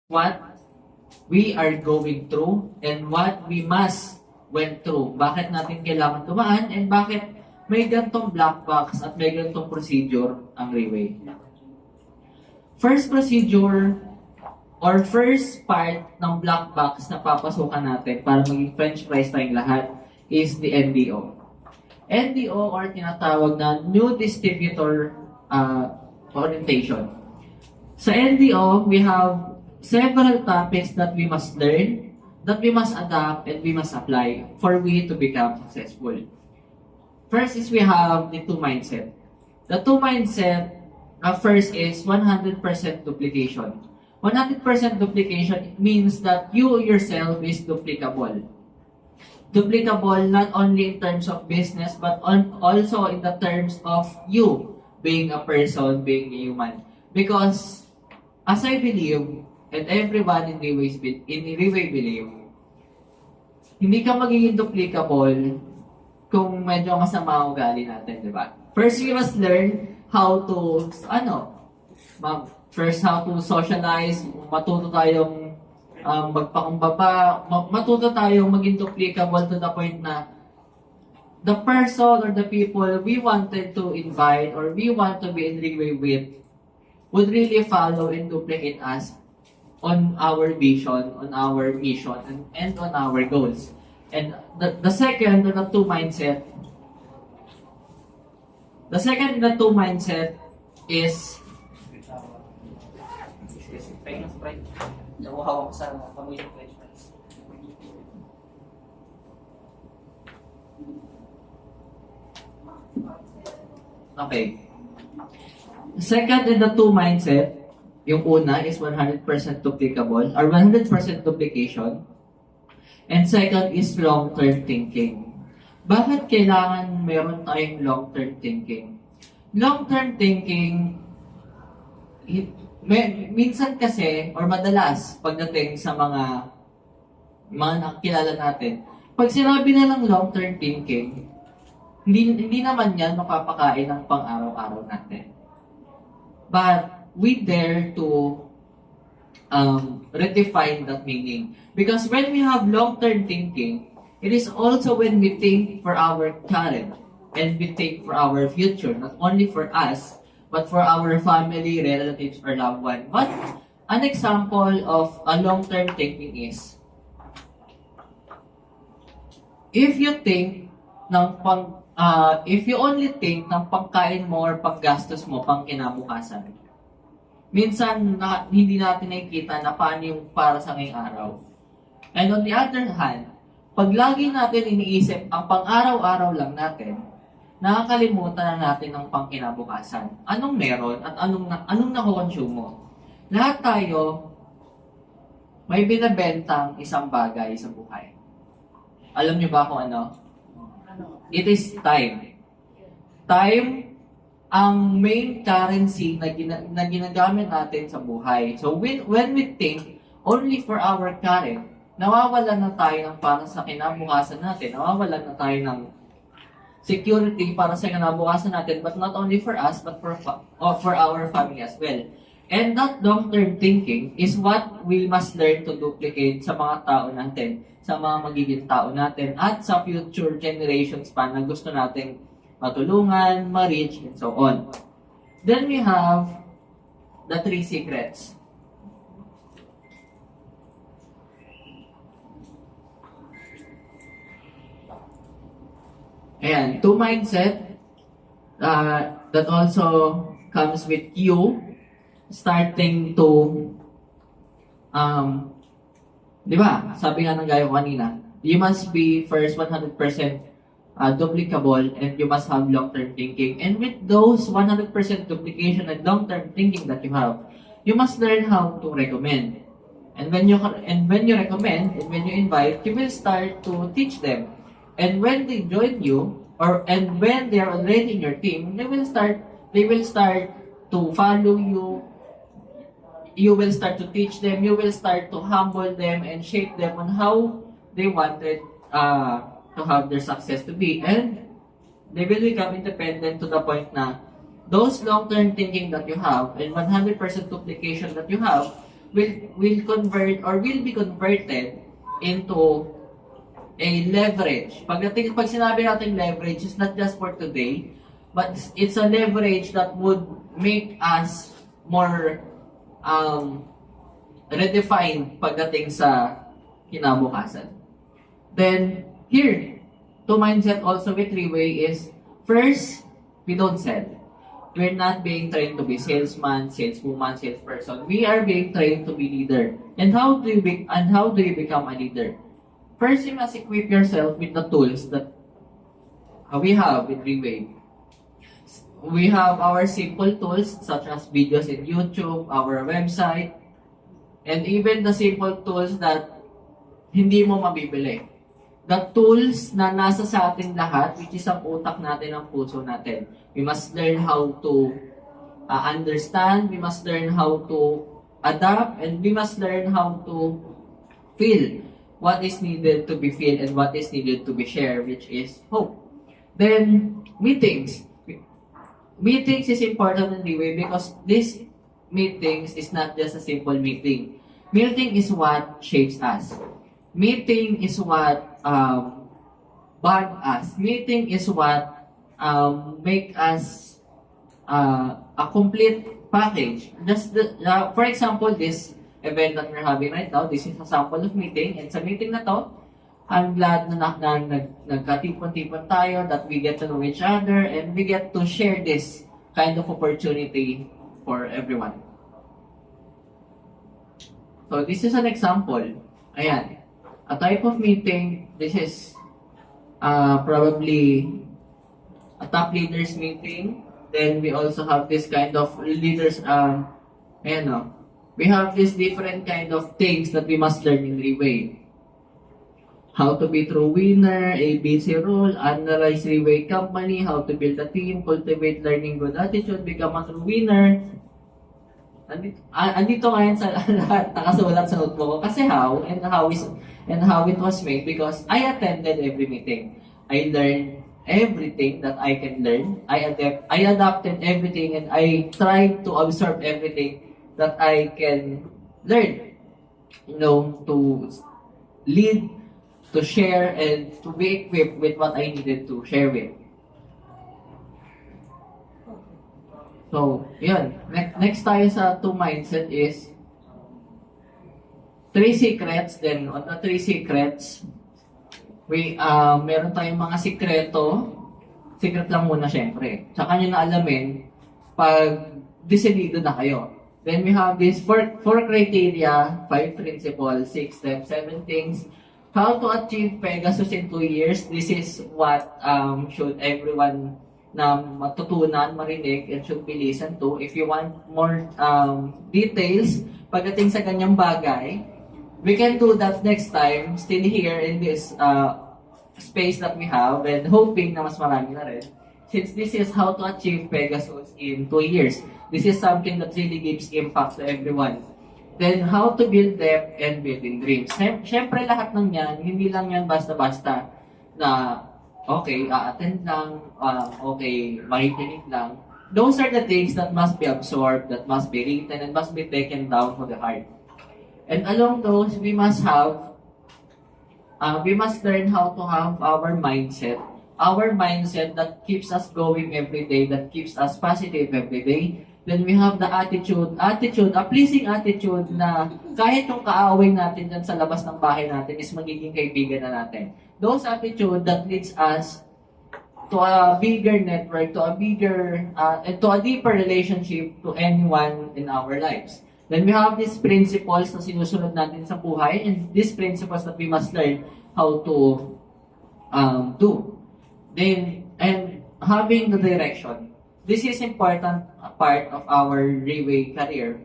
what we are going through and what we must went through. Bakit natin kailangan dumaan and bakit may gantong black box at may gantong procedure ang Rayway. First procedure or first part ng black box na papasukan natin para maging French fries tayong lahat is the NDO. NDO or tinatawag na New Distributor Orientation. Sa NDO, we have several topics that we must learn, that we must adapt, and we must apply for we to become successful. First is we have the two mindset. The two mindset, first is 100% duplication. 100% duplication means that you yourself is duplicable. Duplicable not only in terms of business, but also in the terms of you being a person, being a human. Because, as I believe, and everyone in Rayway believe, hindi ka magiging duplicable kung medyo masama ang ugali natin, di ba? First, we must learn how to, first how to socialize, matuto tayong magpakumbaba, matuto tayong maging duplicable to the point na the person or the people we wanted to invite or we want to be in Rayway with would really follow and duplicate us on our vision, on our mission, and on our goals. And the second, the two mindset is okay. Second in the two mindset, yung una is 100% duplicable or 100% duplication. And second is long-term thinking. Bakit kailangan meron tayong long-term thinking? Long-term thinking, minsan kasi, or madalas, pagdating sa mga nakikilala natin, pag sinabi na lang long-term thinking, hindi naman yan mapapakain ng pang-araw-araw natin. But we dare to redefine that meaning. Because when we have long-term thinking, it is also when we think for our current and we think for our future, not only for us, but for our family, relatives, or loved one. But an example of a long-term thinking is, if you think if you only think ng pangkain mo or panggastos mo pang kinabukasan, minsan hindi natin nakikita na paano yung para sa ngayong araw. And on the other hand, pag lagi natin iniisip ang pang-araw-araw lang natin, nakakalimutan na natin ang pangkinabukasan. Anong meron at anong nakukonsume mo? Lahat tayo may binebentang isang bagay sa buhay. Alam niyo ba kung ano? It is time. Time ang main currency na ginagamit natin sa buhay. So when we think only for our current, nawawalan na tayo ng para sa kinabukasan natin. Nawawalan na tayo ng security para sa kinabukasan natin, but not only for us, but for our family as well. And that long-term thinking is what we must learn to duplicate sa mga tao natin, sa mga magiging tao natin, at sa future generations pa na gusto nating matulungan, ma-reach, and so on. Then we have the 3 secrets. Ayan, 2 mindset that also comes with you starting to di ba? Sabi nga ng gayo kanina, you must be first 100% duplicable and you must have long-term thinking. And with those 100% duplication and long-term thinking that you have, you must learn how to recommend. And when you recommend and when you invite, you will start to teach them. And when they join you, and when they are already in your team, they will start to follow you. You will start to teach them. You will start to humble them and shape them on how they wanted to have their success to be. And they will become independent to the point na those long-term thinking that you have and 100% duplication that you have will convert or will be converted into a leverage. Pag sinabi natin leverage, it's not just for today, but it's a leverage that would make us more redefined pagdating sa kinabukasan. Then, here, to mindset also with Three-Way is, first, we don't sell. We're not being trained to be salesman, saleswoman, salesperson. We are being trained to be leader. And how do you become a leader? First, you must equip yourself with the tools that we have with Three-Way. We have our simple tools such as videos in YouTube, our website, and even the simple tools that hindi mo mabibili. The tools na nasa sa ating lahat, which is ang utak natin, ang puso natin. We must learn how to understand, we must learn how to adapt, and we must learn how to feel what is needed to be felt and what is needed to be shared, which is hope. Then, meetings. Meetings is important in the way because this meetings is not just a simple meeting. Meeting is what shapes us. Meeting is what bond us. Meeting is what make us a complete package. For example, this event that we're having right now, this is a sample of meeting. And sa meeting na to, I'm glad na nagkatipon-tipon tayo, that we get to know each other, and we get to share this kind of opportunity for everyone. So this is an example. Ayan. A type of meeting, this is probably a top leaders meeting. Then we also have this kind of leaders, we have this different kind of things that we must learn in Three-Way. How to be true winner, ABC rule, analyze Three-Way company, how to build a team, cultivate learning good attitude, become a true winner. Andito ngayon sa lahat, nakasulat sa notebook ko. Kasi how it was made because I attended every meeting. I learned everything that I can learn. I adapted everything and I tried to absorb everything that I can learn. To lead, to share, and to be equipped with what I needed to share with. So, yun. Next tayo sa two mindset is 3 secrets. Then, on the 3 secrets, meron tayong mga sikreto. Secret lang muna, syempre. Tsaka nyo na alamin pag decidido na kayo. Then, we have this 4 criteria, 5 principles, 6 steps, 7 things. How to achieve Pegasus in 2 years. This is what should everyone na matutunan, marinig, and should be listened to. If you want more details pagdating sa ganyang bagay, we can do that next time, still here in this space that we have, and hoping na mas marami na rin. Since this is how to achieve Pegasus in 2 years. This is something that really gives impact to everyone. Then, how to build depth and building dreams. Siyempre, lahat ng yan, hindi lang yan basta-basta na, okay, attend lang, okay, makikinig lang. Those are the things that must be absorbed, that must be written, and must be taken down for the heart. And along those, we must learn how to have our mindset that keeps us going every day, that keeps us positive every day. Then we have the attitude, a pleasing attitude na kahit yung kaaway natin dyan sa labas ng bahay natin is magiging kaibigan na natin. Those attitude that leads us to a bigger network, to a deeper relationship to anyone in our lives. Then we have these principles na sinusunod natin sa buhay, and these principles that we must learn how to do. Then, and having the direction. This is important part of our Three-Way career,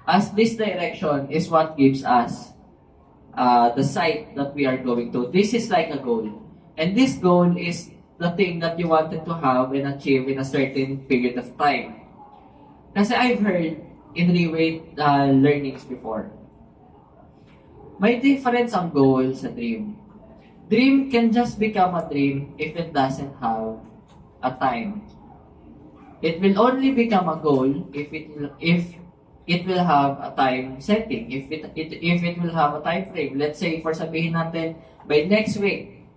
as this direction is what gives us the sight that we are going to. This is like a goal. And this goal is the thing that you wanted to have and achieve in a certain period of time. Kasi I've heard in Three-Way learnings before, may difference ang goal sa dream. Dream can just become a dream if it doesn't have a time. It will only become a goal if it will have a time setting. If it will have a time frame, let's say for sabihin natin by next week,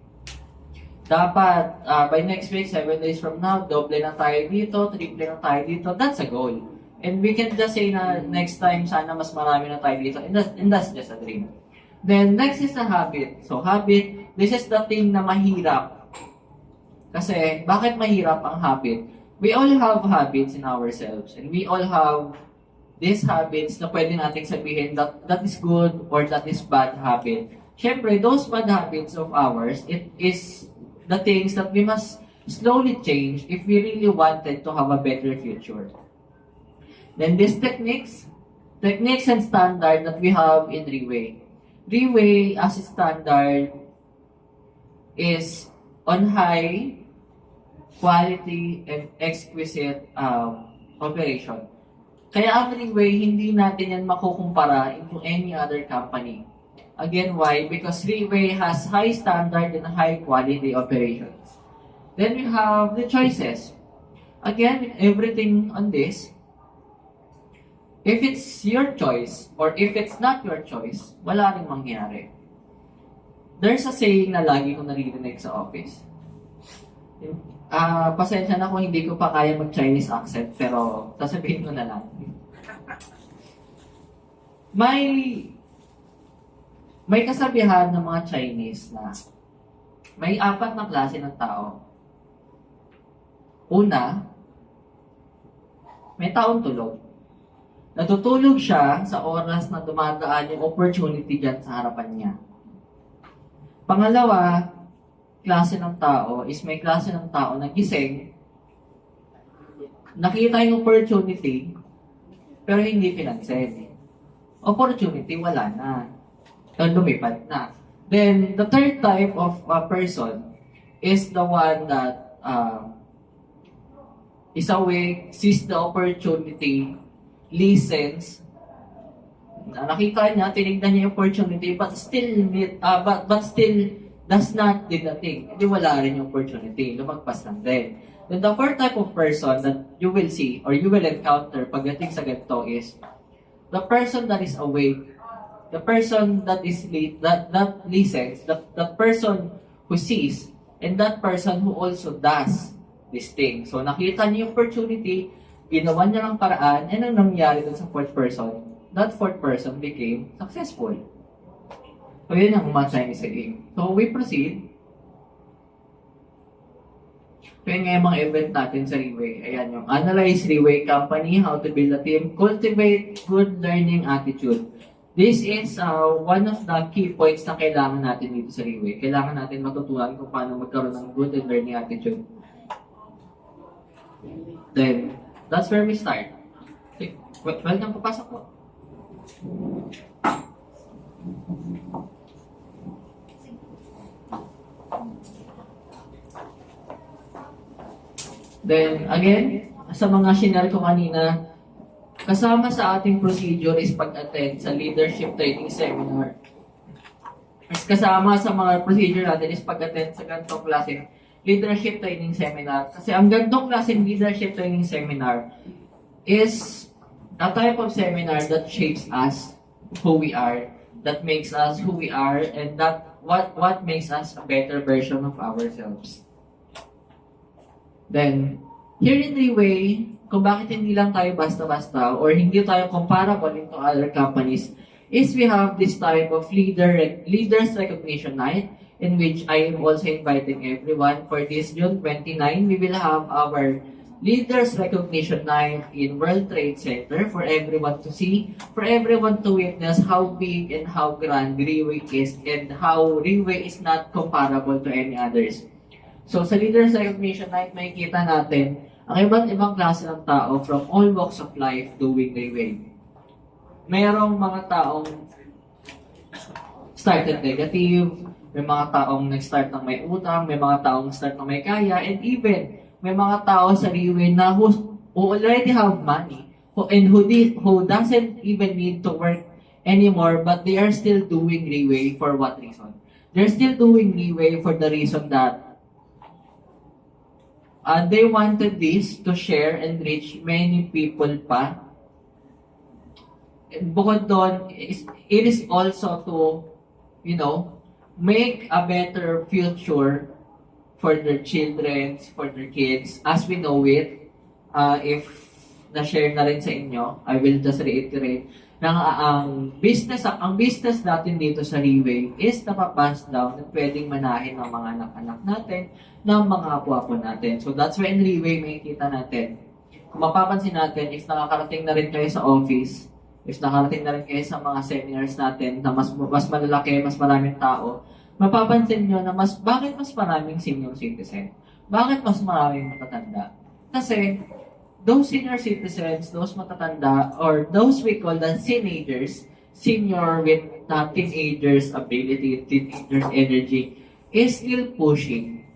dapat by next week, 7 days from now, doble na tayo dito, triple na tayo dito. That's a goal. And we can just say na next time, sana mas marami na tayo dito. And that's just a dream. Then, next is the habit. So, habit, this is the thing na mahirap. Kasi, bakit mahirap ang habit? We all have habits in ourselves. And we all have these habits na pwede natin sabihin that is good or that is bad habit. Siyempre, those bad habits of ours, it is the things that we must slowly change if we really wanted to have a better future. Then these techniques and standard that we have in Reway. Reway as a standard is on high quality and exquisite operation. Kaya ang Reway, hindi natin yan makukumpara into any other company. Again, why? Because Reway has high standard and high quality operations. Then we have the choices. Again, everything on this, if it's your choice or if it's not your choice, wala rin mangyari. There's a saying na lagi kong naririnig sa office. Pasensya na kung hindi ko pa kaya mag-Chinese accent, pero sasabihin ko na lang. May kasabihan ng mga Chinese na may 4 na klase ng tao. Una, may taong tulog. Natutulog siya sa oras na dumadaan yung opportunity dyan sa harapan niya. Pangalawa, klase ng tao is may klase ng tao na gising, nakita yung opportunity, pero hindi pinansin. Opportunity, wala na. Lumipad na. Then, the third type of person is the one that is awake, sees the opportunity, listens, nakita niya, tinignan niya yung opportunity, but still does not do the thing. Hindi wala rin yung opportunity. Lumagpas lang din. Then the fourth type of person that you will see or you will encounter pagdating sa ganito is the person that is awake, the person that listens, the person who sees, and that person who also does this thing. So nakita niya yung opportunity, ginawa niya ng paraan, and ang nangyari dun sa fourth person, that fourth person became successful. So, yun ang mga Chinese saying. So, we proceed. Kaya nga yung mga event natin sa Reway. Ayan yung Analyze Reway Company, How to Build a Team, Cultivate Good Learning Attitude. This is one of the key points na kailangan natin dito sa Reway. Kailangan natin matutunan kung paano magkaroon ng good and learning attitude. Then, that's where we start. Okay. Welcome, papasok po. Then, again, sa mga shinare ko kanina, kasama sa ating procedure is pag-attend sa leadership training seminar. Kasama sa mga procedure natin is pag-attend sa ganitong klaseng leadership training seminar. Kasi ang ganitong klaseng leadership training seminar is a type of seminar that shapes us who we are, that makes us who we are, and that what makes us a better version of ourselves. Then, here in Reway, kung bakit hindi lang tayo basta-basta or hindi tayo comparable into other companies, is we have this type of leaders recognition night, in which I am also inviting everyone for this June 29. We will have our Leaders Recognition Night in World Trade Center for everyone to see, for everyone to witness how big and how grand Reway is and how Reway is not comparable to any others. So sa Leaders Recognition Night, makikita natin ang iba't ibang klase ng tao from all walks of life doing Reway. Mayroong mga taong started negative, may mga taong nag-start ng may utang, may mga taong start ng may kaya, and even may mga tao sa Reway na who already have money and who doesn't even need to work anymore, but they are still doing Reway for what reason? They're still doing Reway for the reason that they wanted this to share and reach many people pa bukod doon, it is also to, you know, make a better future for their children, for their kids, as we know it. If na-share na rin sa inyo, I will just reiterate na ang business natin dito sa Riway is napapass down at pwedeng manahin ng mga anak-anak natin, ng mga apo-apo natin. So that's why in Riway may kita natin. Kung mapapansin natin, if nakakarating na rin kayo sa office, if nakarating na rin kayo sa mga seminars natin na mas malalaki, mas maraming tao, mapapansin nyo na bakit mas maraming senior citizen? Bakit mas maraming matatanda? Kasi, those senior citizens, those matatanda, or those we call the teenagers, senior with teenagers ability, teenagers energy, is still pushing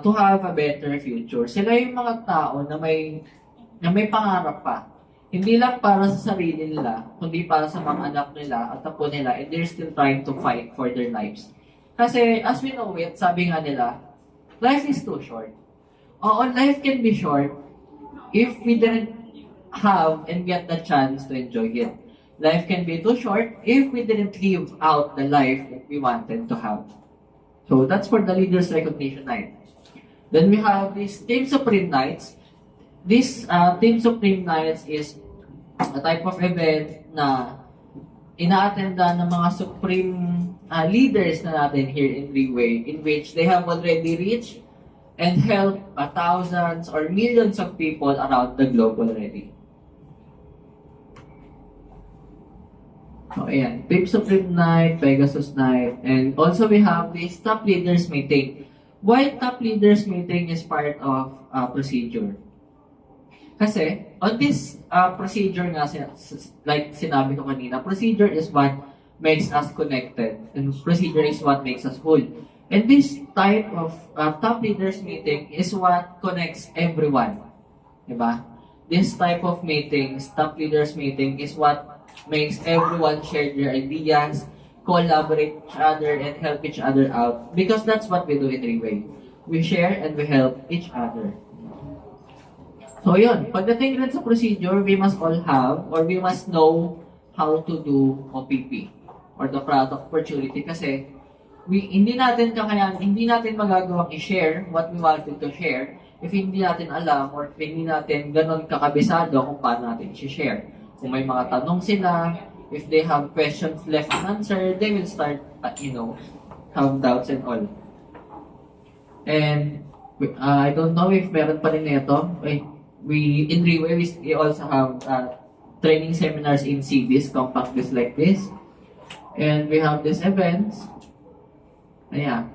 to have a better future. Sila yung mga tao na may pangarap pa. Hindi lang para sa sarili nila, kundi para sa mga anak nila at apo nila, and they're still trying to fight for their lives. Kasi, as we know it, sabi nga nila, life is too short. Oo, life can be short if we didn't have and get the chance to enjoy it. Life can be too short if we didn't live out the life that we wanted to have. So, that's for the Leaders Recognition Night. Then we have this Team Supreme Nights. This Team Supreme Nights is a type of event na ina-attenda ng mga supreme leaders na natin here in Riway, in which they have already reached and helped thousands or millions of people around the globe already. So, ayan. Team Supreme Night, Pegasus Night, and also we have this Top Leaders Meeting. Why Top Leaders Meeting is part of procedure? Kasi, on this procedure nga, like sinabi ko kanina, procedure is what makes us connected, and procedure is what makes us whole. And this type of top leaders meeting is what connects everyone. Diba? This type of meetings, top leaders meeting, is what makes everyone share their ideas, collaborate each other, and help each other out. Because that's what we do in Riway. We share and we help each other. So yun, pagdating rin sa procedure, we must all have or we must know how to do OPP or the product opportunity kasi hindi natin magagawang i-share what we wanted to share if hindi natin alam or hindi natin ganun kakabisado kung paano natin i-share. Kung may mga tanong sila, if they have questions left unanswered, they will start, have doubts and all. And I don't know if meron pa rin ito. In Riway, we also have training seminars in CDs, compact discs like this. And we have these events.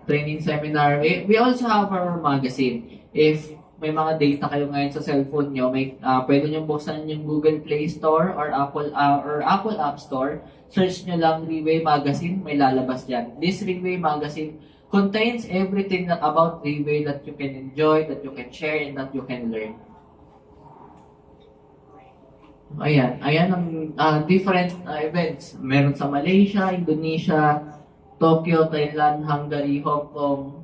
Training seminar. We also have our magazine. If may mga data kayo ngayon sa cellphone nyo, pwede nyo buksan yung Google Play Store or Apple App Store. Search nyo lang Riway Magazine, may lalabas yan. This Riway Magazine contains everything about Riway that you can enjoy, that you can share, and that you can learn. Ayan ang different events. Meron sa Malaysia, Indonesia, Tokyo, Thailand, Hungary, Hong Kong,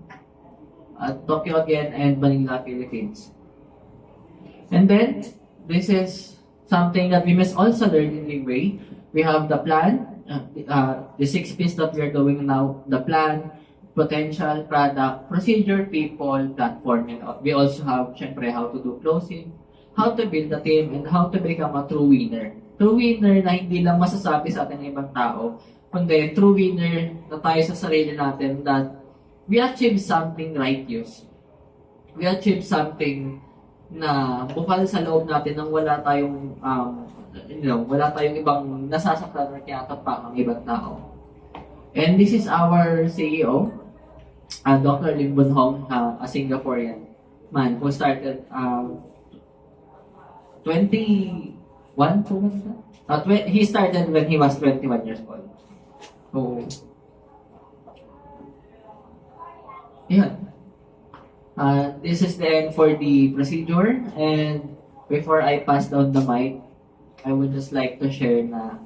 Tokyo again, and Manila, Philippines. And then, this is something that we must also learn in Riway. We have the plan, the 6 P's that we are doing now, the plan, potential, product, procedure, people, platform, and we also have, syempre, how to do closing, how to build a team, and how to become a true winner. True winner na hindi lang masasabi sa ating ibang tao, kundi true winner na tayo sa sarili natin that we achieve something righteous. We achieve something na bukal sa loob natin nang wala tayong ibang nasasaktan or kinatapa ng ibang tao. And this is our CEO, Dr. Lim Boon Hong, a Singaporean man who started 21, he started when he was 21 years old. So, yeah. This is the end for the procedure, and before I pass down the mic, I would just like to share na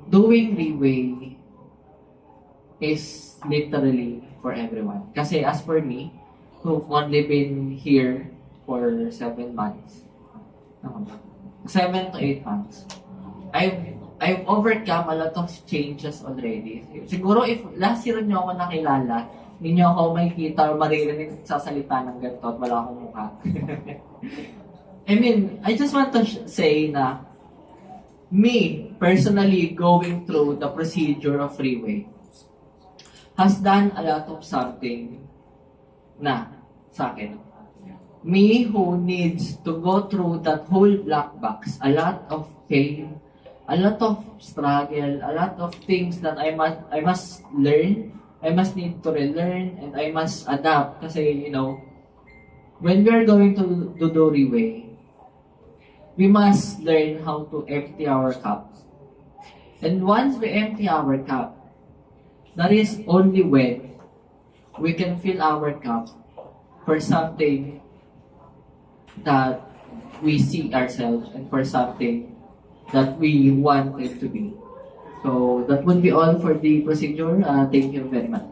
doing Riway is literally for everyone. Kasi as for me, who've only been here for 7 months, 7 to 8 months. I've overcome a lot of changes already. Siguro if last year nyo ako nakilala, hindi nyo ako makikita or maririnig sa salita ng ganito at wala akong mukha. I mean, I just want to say na me, personally, going through the procedure of Freeway has done a lot of something na sa akin. Me who needs to go through that whole black box, a lot of pain, a lot of struggle, a lot of things that I must learn, I must need to relearn, and I must adapt. Kasi, you know, when we are going to do Freeway, we must learn how to empty our cup. And once we empty our cup, that is only when we can fill our cup for something that we see ourselves and for something that we want it to be. So that would be all for the procedure. Thank you very much.